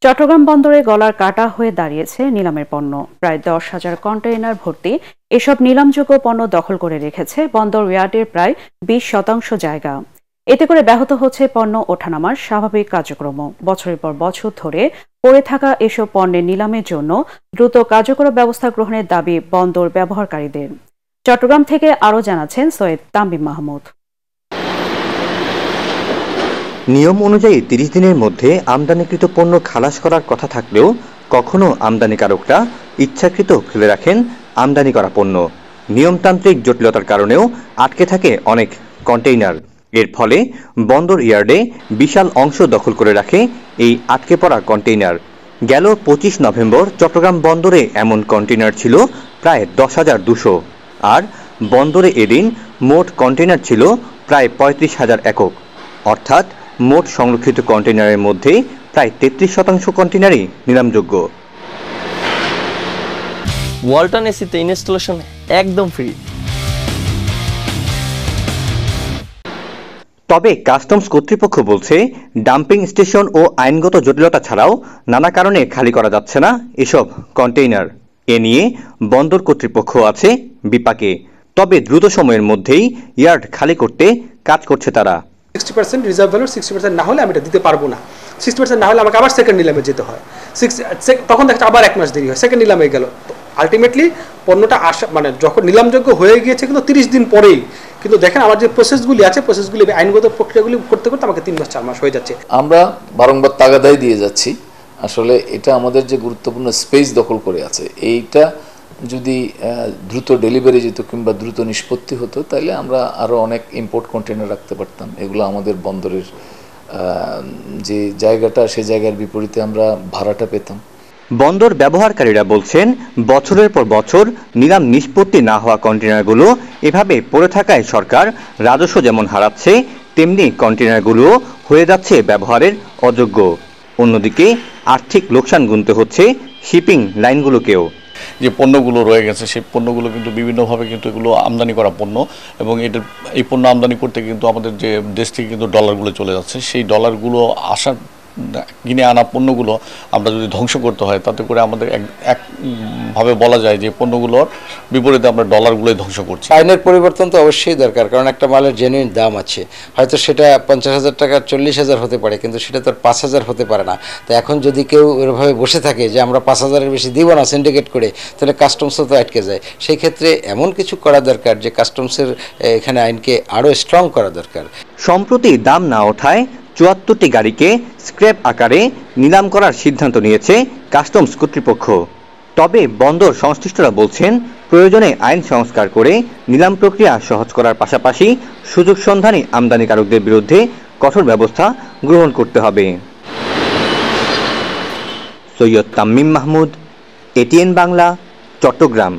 চট্টগ্রাম বন্দরে গলার কাটা হয়ে দাঁড়িয়েছে নিলামের পণ্য। প্রায় 10,000 কন্টেইনার ভর্তি এসব নিলামযোগ্য পণ্য দখল করে রেখেছে বন্দর ইয়ার্ডের প্রায় 20% জায়গা। এতে করে ব্যাহত হচ্ছে পণ্য ওঠানামার স্বাভাবিক কার্যক্রম। বছরের পর বছর ধরে পড়ে থাকা এসব পণ্যের নিলামের জন্য দ্রুত কার্যকর ব্যবস্থা গ্রহণের দাবি বন্দর ব্যবহারকারীদের। চট্টগ্রাম থেকে আরও জানাচ্ছেন সৈয়দ তামিম মাহমুদ। নিয়ম অনুযায়ী 30 দিনের মধ্যে আমদানিকৃত পণ্য খালাস করার কথা থাকলেও কখনো আমদানিকারকরা ইচ্ছাকৃত ফেলে রাখেন আমদানি করা পণ্য। নিয়মতান্ত্রিক জটিলতার কারণেও আটকে থাকে অনেক কন্টেইনার। এর ফলে বন্দর ইয়ার্ডে বিশাল অংশ দখল করে রাখে এই আটকে পড়া কন্টেইনার। গেল 25 নভেম্বর চট্টগ্রাম বন্দরে এমন কন্টেইনার ছিল প্রায় 10,200, আর বন্দরে এদিন মোট কন্টেইনার ছিল প্রায় 35,000 একক। অর্থাৎ মোট সংরক্ষিত কন্টেইনারের মধ্যে প্রায় 33% কন্টেইনারই নিলামযোগ্য। ওয়ালটন এসিতে ইনস্টলেশন একদম ফ্রি। তবে কাস্টমস কর্তৃপক্ষ বলছে, ডাম্পিং স্টেশন ও আইনগত জটিলতা ছাড়াও নানা কারণে খালি করা যাচ্ছে না এসব কন্টেইনার। এ নিয়ে বন্দর কর্তৃপক্ষ আছে বিপাকে। তবে দ্রুত সময়ের মধ্যেই ইয়ার্ড খালি করতে কাজ করছে তারা। 60% রিজার্ভ ভ্যালু, 60% না হলে আমি এটা দিতে পারবো না। 60% না হলে আমাকে আবার সেকেন্ড নিলামে যেতে হয়। তখন দেখা আবার 1 মাস দেরি হয়, সেকেন্ড নিলামে গেল। আলটিমেটলি পণ্যটা আসা মানে যখন নিলামযোগ্য হয়ে গিয়েছে কিন্তু 30 দিন পরেই কিন্তু দেখেন আমার যে প্রসেসগুলি আছে, প্রসেসগুলি আইনগত প্রক্রিয়াগুলি করতে করতে আমাকে 3 মাস 4 মাস হয়ে যাচ্ছে। আমরা বারংবার তাগাদাই দিয়ে যাচ্ছি। আসলে এটা আমাদের যে গুরুত্বপূর্ণ স্পেস দখল করে আছে, এইটা যদি দ্রুত ডেলিভারি যেত কিংবা দ্রুত নিষ্পত্তি হতো, তাহলে আমরা আরও অনেক ইম্পোর্ট কন্টেনার রাখতে পারতাম। এগুলো আমাদের বন্দরের যে জায়গাটা, সেই জায়গার বিপরীতে আমরা ভাড়াটা পেতাম। বন্দর ব্যবহারকারীরা বলছেন, বছরের পর বছর নিলাম নিষ্পত্তি না হওয়া কন্টেনারগুলো এভাবে পড়ে থাকায় সরকার রাজস্ব যেমন হারাচ্ছে, তেমনি কন্টেনারগুলো হয়ে যাচ্ছে ব্যবহারের অযোগ্য। অন্যদিকে আর্থিক লোকসান গুনতে হচ্ছে শিপিং লাইনগুলোকেও। যে পণ্যগুলো রয়ে গেছে সেই পণ্যগুলো কিন্তু বিভিন্নভাবে কিন্তু এগুলো আমদানি করা পণ্য, এবং এই পণ্য আমদানি করতে কিন্তু আমাদের যে দেশ থেকে কিন্তু ডলারগুলো চলে যাচ্ছে, সেই ডলারগুলো আসার কিনে আনা পণ্যগুলো আমরা যদি ধ্বংস করতে হয়, তাতে করে আমাদের একভাবে বলা যায় যে পণ্যগুলোর বিপরীতে আমরা ডলারগুলোই ধ্বংস করছি। আইনের পরিবর্তন তো অবশ্যই দরকার, কারণ একটা মালের জেনুইন দাম আছে। হয়তো সেটা 50,000 টাকা 40,000 হতে পারে, কিন্তু সেটা তো 5,000 হতে পারে না। তো এখন যদি কেউ এভাবে বসে থাকে যে আমরা 5,000-এর বেশি দিব না সিন্ডিকেট করে, তাহলে কাস্টমসও তো আটকে যায়। সেই ক্ষেত্রে এমন কিছু করা দরকার যে কাস্টমসের এখানে আইনকে আরও স্ট্রং করা দরকার। সম্প্রতি দাম না ওঠায় 74টি গাড়িকে স্ক্র্যাপ আকারে নিলাম করার সিদ্ধান্ত নিয়েছে কাস্টমস কর্তৃপক্ষ। তবে বন্দর সংশ্লিষ্টরা বলছেন, প্রয়োজনে আইন সংস্কার করে নিলাম প্রক্রিয়া সহজ করার পাশাপাশি সুযোগ সন্ধানী আমদানিকারকদের বিরুদ্ধে কঠোর ব্যবস্থা গ্রহণ করতে হবে। সৈয়দ তামিম মাহমুদ, এটিএন বাংলা, চট্টগ্রাম।